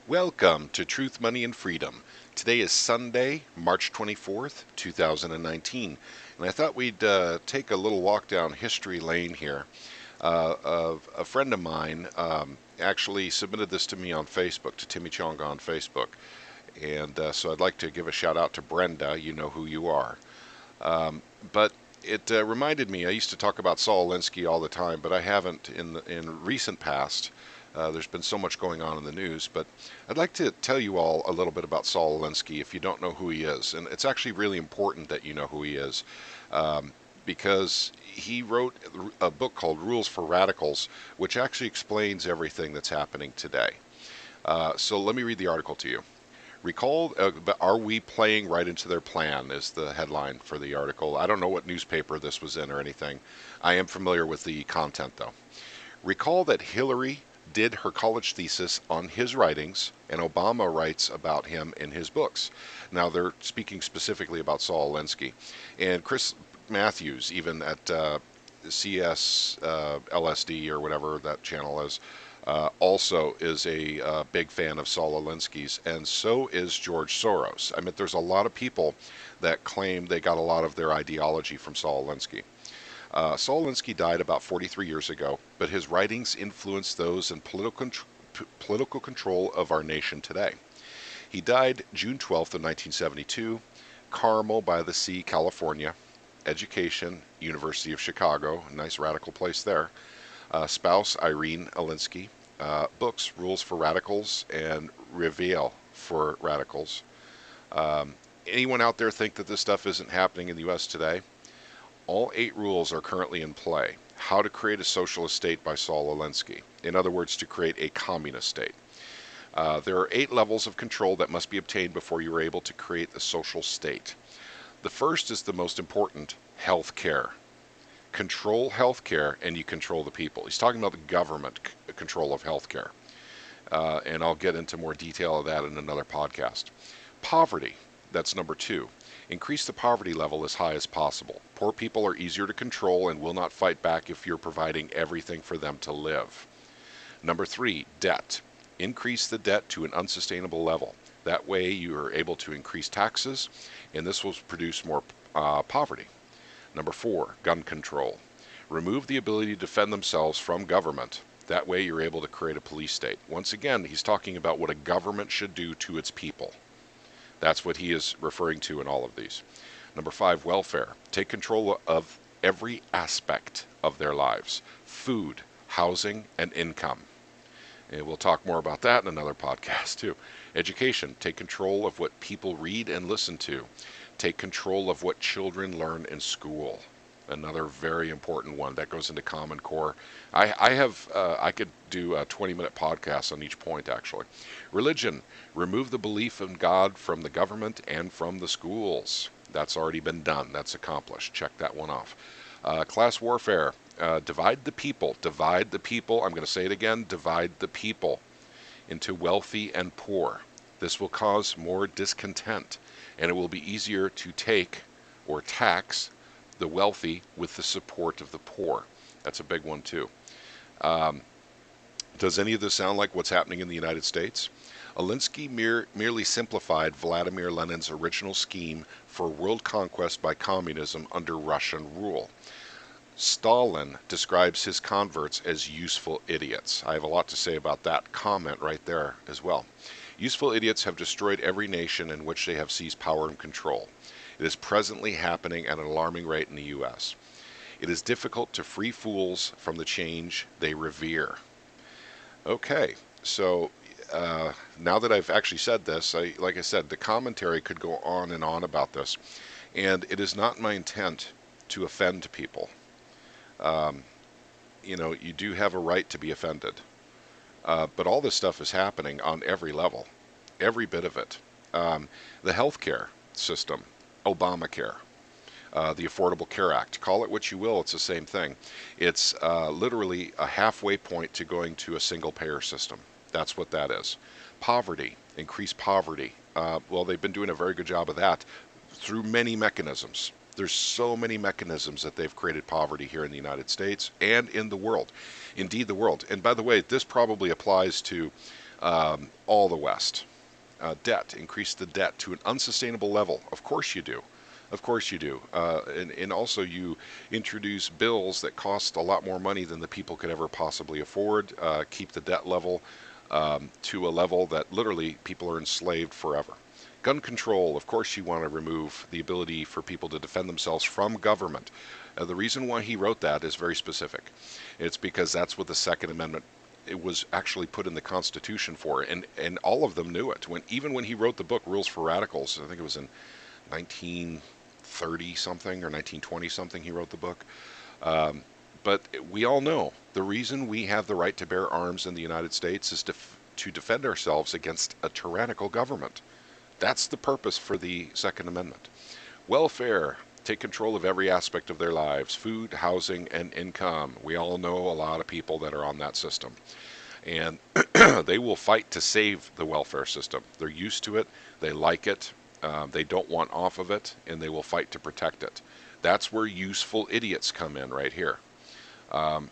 Welcome to Truth, Money, and Freedom. Today is Sunday, March 24th, 2019, and I thought we'd take a little walk down history lane here. Of a friend of mine actually submitted this to me on Facebook, to Timmy Chong on Facebook, and so I'd like to give a shout out to Brenda. You know who you are. But it reminded me, I used to talk about Saul Alinsky all the time, but I haven't in recent past. There's been so much going on in the news, but I'd like to tell you all a little bit about Saul Alinsky if you don't know who he is. And it's actually really important that you know who he is, because he wrote a book called Rules for Radicals, which actually explains everything that's happening today. So let me read the article to you. Recall, are we playing right into their plan is the headline for the article. I don't know what newspaper this was in or anything. I am familiar with the content, though. Recall that Hillary did her college thesis on his writings, and Obama writes about him in his books. Now, they're speaking specifically about Saul Alinsky. And Chris Matthews, even at CS LSD or whatever that channel is, also is a big fan of Saul Alinsky's, and so is George Soros. I mean, there's a lot of people that claim they got a lot of their ideology from Saul Alinsky. Saul Alinsky died about 43 years ago, but his writings influenced those in political control of our nation today. He died June 12th of 1972, Carmel by the Sea, California. Education, University of Chicago, a nice radical place there. Spouse, Irene Alinsky. Books, Rules for Radicals and Reveal for Radicals. Anyone out there think that this stuff isn't happening in the U.S. today? All 8 rules are currently in play. How to create a socialist state by Saul Alinsky. In other words, to create a communist state. There are 8 levels of control that must be obtained before you are able to create the social state. The first is the most important, health care. Control health care and you control the people. He's talking about the government control of health care. And I'll get into more detail of that in another podcast. Poverty, that's number 2. Increase the poverty level as high as possible. Poor people are easier to control and will not fight back if you're providing everything for them to live. Number 3, debt. Increase the debt to an unsustainable level. That way you are able to increase taxes, and this will produce more poverty. Number 4, gun control. Remove the ability to defend themselves from government. That way you're able to create a police state. Once again, he's talking about what a government should do to its people. That's what he is referring to in all of these. Number 5, welfare. Take control of every aspect of their lives. Food, housing, and income. And we'll talk more about that in another podcast too. Education. Take control of what people read and listen to. Take control of what children learn in school. Another very important one that goes into Common Core. I could do a 20-minute podcast on each point, actually. Religion. Remove the belief in God from the government and from the schools. That's already been done. That's accomplished. Check that one off. Class warfare. Divide the people. Divide the people. I'm going to say it again. Divide the people into wealthy and poor. This will cause more discontent, and it will be easier to take or tax the wealthy with the support of the poor. That's a big one too. Does any of this sound like what's happening in the United States? Alinsky merely simplified Vladimir Lenin's original scheme for world conquest by communism under Russian rule. Stalin describes his converts as useful idiots. I have a lot to say about that comment right there as well. Useful idiots have destroyed every nation in which they have seized power and control. It is presently happening at an alarming rate in the U.S. It is difficult to free fools from the change they revere. Okay, so now that I've actually said this, like I said, the commentary could go on and on about this, and it is not my intent to offend people. You do have a right to be offended, but all this stuff is happening on every level, every bit of it. The healthcare system. Obamacare, the Affordable Care Act. Call it what you will, it's the same thing. It's literally a halfway point to going to a single-payer system. That's what that is. Poverty, increase poverty. Well, they've been doing a very good job of that through many mechanisms. There's so many mechanisms that they've created poverty here in the United States and in the world. Indeed, the world. And by the way, this probably applies to all the West. Debt, increase the debt to an unsustainable level. Of course you do. Of course you do. And also you introduce bills that cost a lot more money than the people could ever possibly afford, keep the debt level to a level that literally people are enslaved forever. Gun control, of course you want to remove the ability for people to defend themselves from government. The reason why he wrote that is very specific. It's because that's what the Second Amendment it was actually put in the Constitution for, and all of them knew it. Even when he wrote the book Rules for Radicals, I think it was in 1930 something or 1920 something he wrote the book. But we all know the reason we have the right to bear arms in the United States is to defend ourselves against a tyrannical government. That's the purpose for the Second Amendment. Welfare, take control of every aspect of their lives, food, housing, and income. We all know a lot of people that are on that system. And they will fight to save the welfare system. They're used to it. They like it. They don't want off of it, and they will fight to protect it. That's where useful idiots come in right here.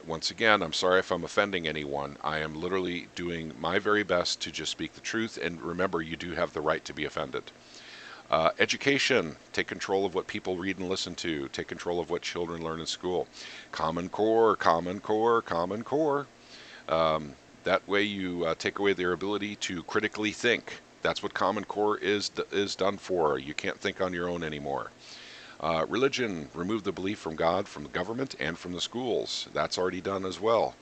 Once again, I'm sorry if I'm offending anyone. I am literally doing my very best to just speak the truth, and remember, you do have the right to be offended. Education, take control of what people read and listen to. Take control of what children learn in school. Common Core, Common Core, Common Core. That way you take away their ability to critically think. That's what Common Core is done for. You can't think on your own anymore. Religion, remove the belief from God, from the government, and from the schools. That's already done as well.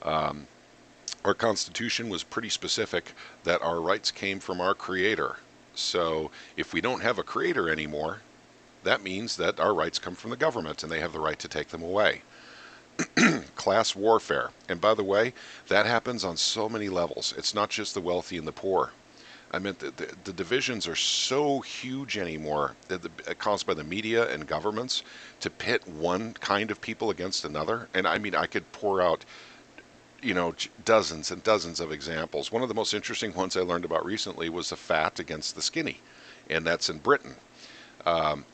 Our Constitution was pretty specific that our rights came from our Creator. So if we don't have a Creator anymore, that means that our rights come from the government and they have the right to take them away. Class warfare. And by the way, that happens on so many levels. It's not just the wealthy and the poor. I mean, the divisions are so huge anymore, caused by the media and governments, to pit one kind of people against another. And I mean, I could pour out, dozens and dozens of examples. One of the most interesting ones I learned about recently was the fat against the skinny. And that's in Britain,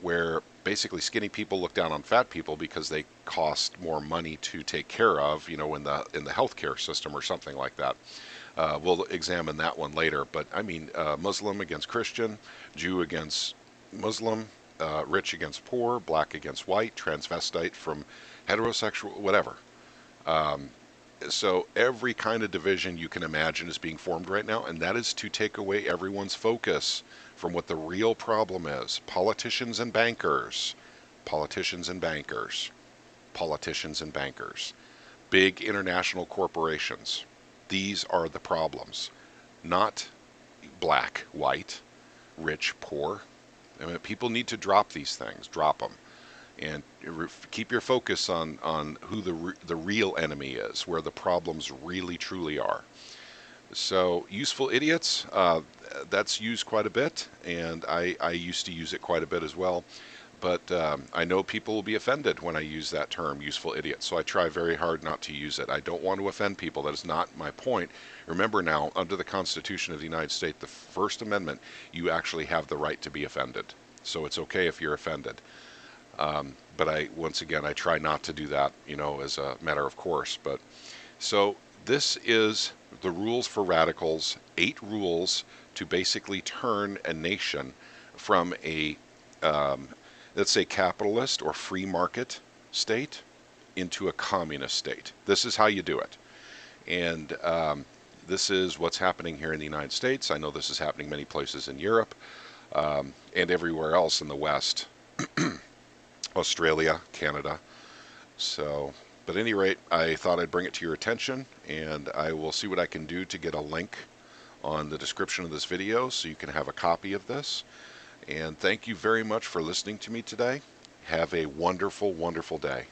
where basically skinny people look down on fat people because they cost more money to take care of, in the healthcare system or something like that. We'll examine that one later, but I mean, Muslim against Christian, Jew against Muslim, rich against poor, black against white, transvestite from heterosexual, whatever. So every kind of division you can imagine is being formed right now, and that is to take away everyone's focus from what the real problem is. Politicians and bankers, politicians and bankers, politicians and bankers, big international corporations. These are the problems, not black, white, rich, poor. I mean, people need to drop these things, drop them, and keep your focus on who the real enemy is, where the problems really truly are. So useful idiots, that's used quite a bit, and I used to use it quite a bit as well. But I know people will be offended when I use that term, useful idiot, so I try very hard not to use it. I don't want to offend people. That is not my point. Remember now, under the Constitution of the United States, the First Amendment, you actually have the right to be offended. So it's okay if you're offended. But once again, I try not to do that, as a matter of course. But so this is the rules for radicals, 8 rules to basically turn a nation from a let's say capitalist or free market state into a communist state. This is how you do it. And this is what's happening here in the United States. I know this is happening many places in Europe and everywhere else in the West. Australia, Canada. So, but at any rate, I thought I'd bring it to your attention, and I will see what I can do to get a link on the description of this video so you can have a copy of this. And thank you very much for listening to me today. Have a wonderful, wonderful day.